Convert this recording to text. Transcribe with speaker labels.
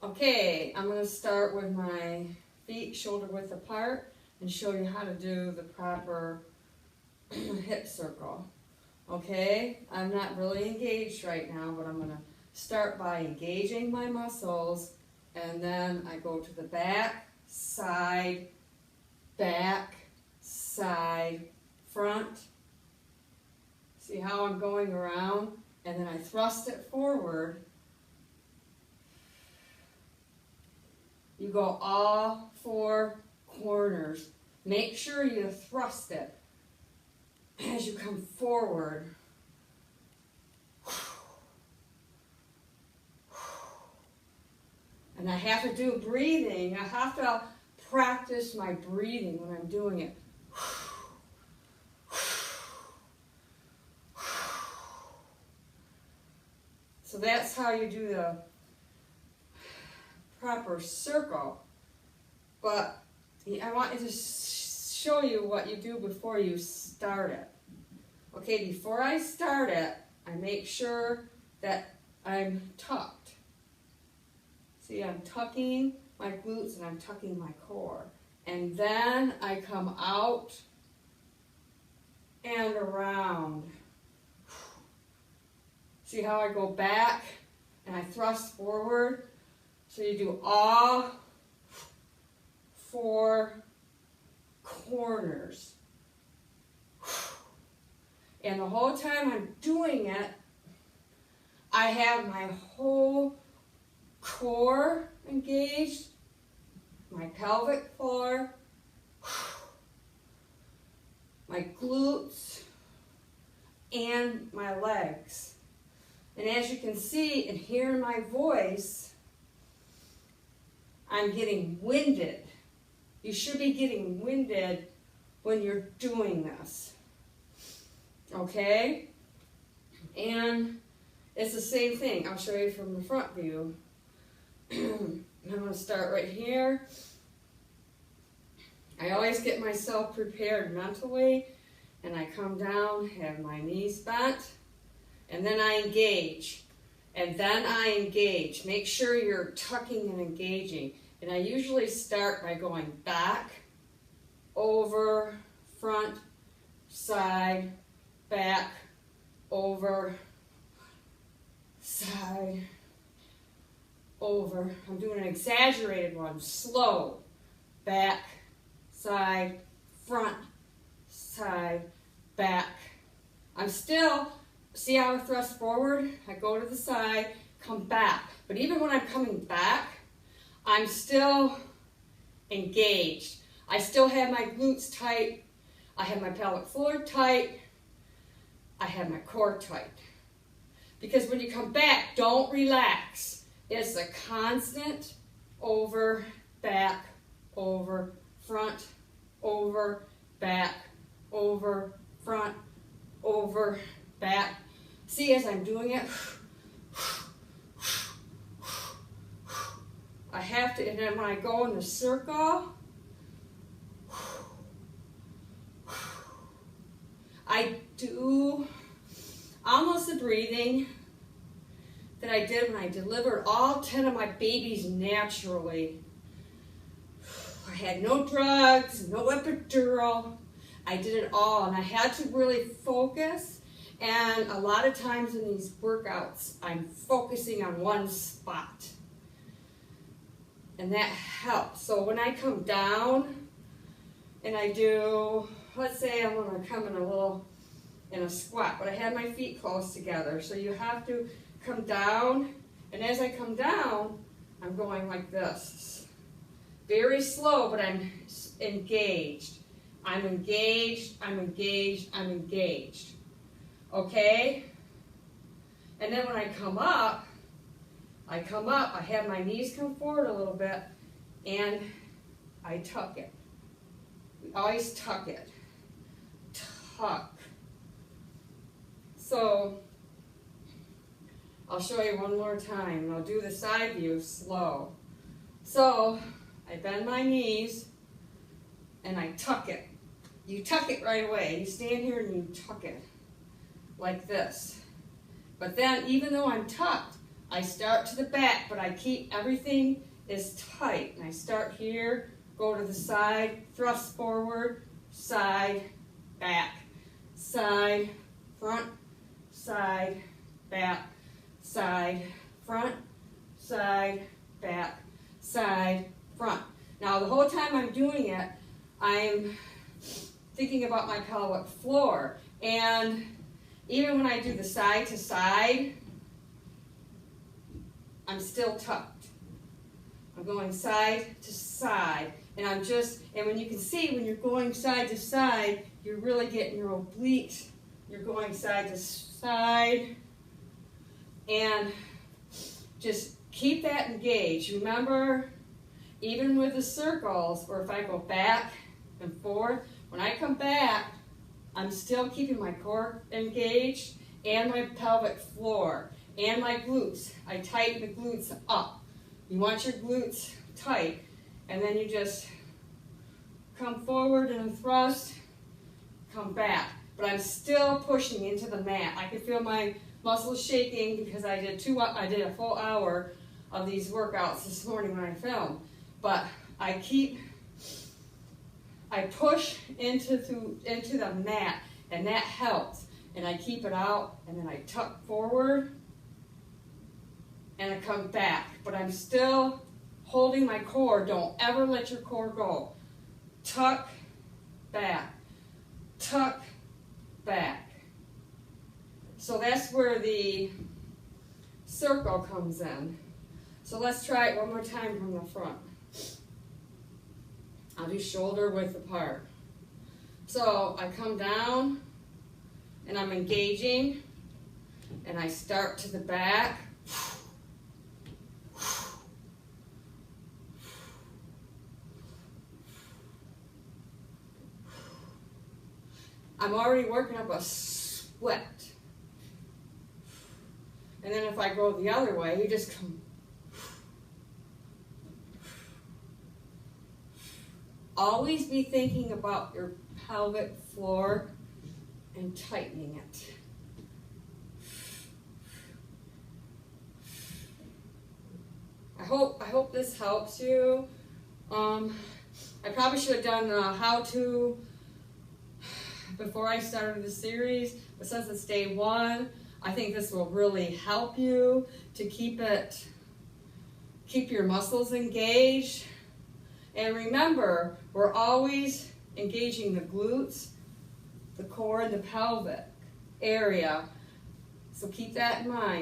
Speaker 1: Okay, I'm going to start with my feet shoulder width apart and show you how to do the proper hip circle. Okay, I'm not really engaged right now, but I'm going to start by engaging my muscles, and then I go to the back, side, front. See how I'm going around? And then I thrust it forward. You go all four corners. Make sure you thrust it as you come forward. And I have to do breathing. I have to practice my breathing when I'm doing it. So that's how you do the proper circle. But I want to show you what you do before you start it. Okay, before I start it, I make sure that I'm tucked. See, I'm tucking my glutes and I'm tucking my core. And then I come out and around. See how I go back and I thrust forward? So you do all four corners. And the whole time I'm doing it, I have my whole core engaged, my pelvic floor, my glutes, and my legs. And as you can see and hear in my voice, I'm getting winded. You should be getting winded when you're doing this. Okay? And it's the same thing. I'll show you from the front view. I'm going to start right here. I always get myself prepared mentally, and I come down, have my knees bent, and then I engage. And then I engage. Make sure you're tucking and engaging. And I usually start by going back, over, front, side, back, over, side, over. I'm doing an exaggerated one. Slow. Back, side, front, side, back. I'm still, see how I thrust forward? I go to the side, come back. But even when I'm coming back, I'm still engaged. I still have my glutes tight. I have my pelvic floor tight. I have my core tight. Because when you come back, don't relax. It's a constant over, back, over, front, over, back, over, front, over, back. See, as I'm doing it, I have to, and then when I go in the circle, I do almost the breathing that I did when I delivered all 10 of my babies naturally. I had no drugs, no epidural. I did it all, and I had to really focus. And a lot of times in these workouts, I'm focusing on one spot. And that helps. So when I come down and I do, let's say I'm going to come in a squat, but I have my feet close together. So you have to come down, and as I come down, I'm going like this. Very slow, but I'm engaged. I'm engaged, I'm engaged, I'm engaged. Okay? And then when I come up, I have my knees come forward a little bit, and I tuck it. We always tuck it. Tuck. So, I'll show you one more time, and I'll do the side view slow. So, I bend my knees, and I tuck it. You tuck it right away. You stand here and you tuck it like this. But then, even though I'm tucked, I start to the back, but I keep everything is tight. And I start here, go to the side, thrust forward, side, back, side, front, side, back, side, front, side, back, side, front. Now the whole time I'm doing it, I'm thinking about my pelvic floor. And even when I do the side to side, I'm still tucked. I'm going side to side. And and when you can see, when you're going side to side, you're really getting your obliques. You're going side to side. And just keep that engaged. Remember, even with the circles, or if I go back and forth, when I come back, I'm still keeping my core engaged and my pelvic floor and my glutes. I tighten the glutes up. You want your glutes tight, and then you just come forward and thrust, come back. But I'm still pushing into the mat. I can feel my muscles shaking because I did a full hour of these workouts this morning when I filmed. But I push into the mat, and that helps. And I keep it out, and then I tuck forward, and I come back. But I'm still holding my core. Don't ever let your core go. Tuck, back, tuck, back. So that's where the circle comes in. So let's try it one more time from the front. I'll do shoulder width apart. So I come down and I'm engaging, and I start to the back. I'm already working up a sweat. And then if I go the other way, you just come. Always be thinking about your pelvic floor and tightening it. I hope this helps you. I probably should have done a how-to before I started the series, but since it's day one, I think this will really help you to keep your muscles engaged. And remember, we're always engaging the glutes, the core, and the pelvic area. So keep that in mind.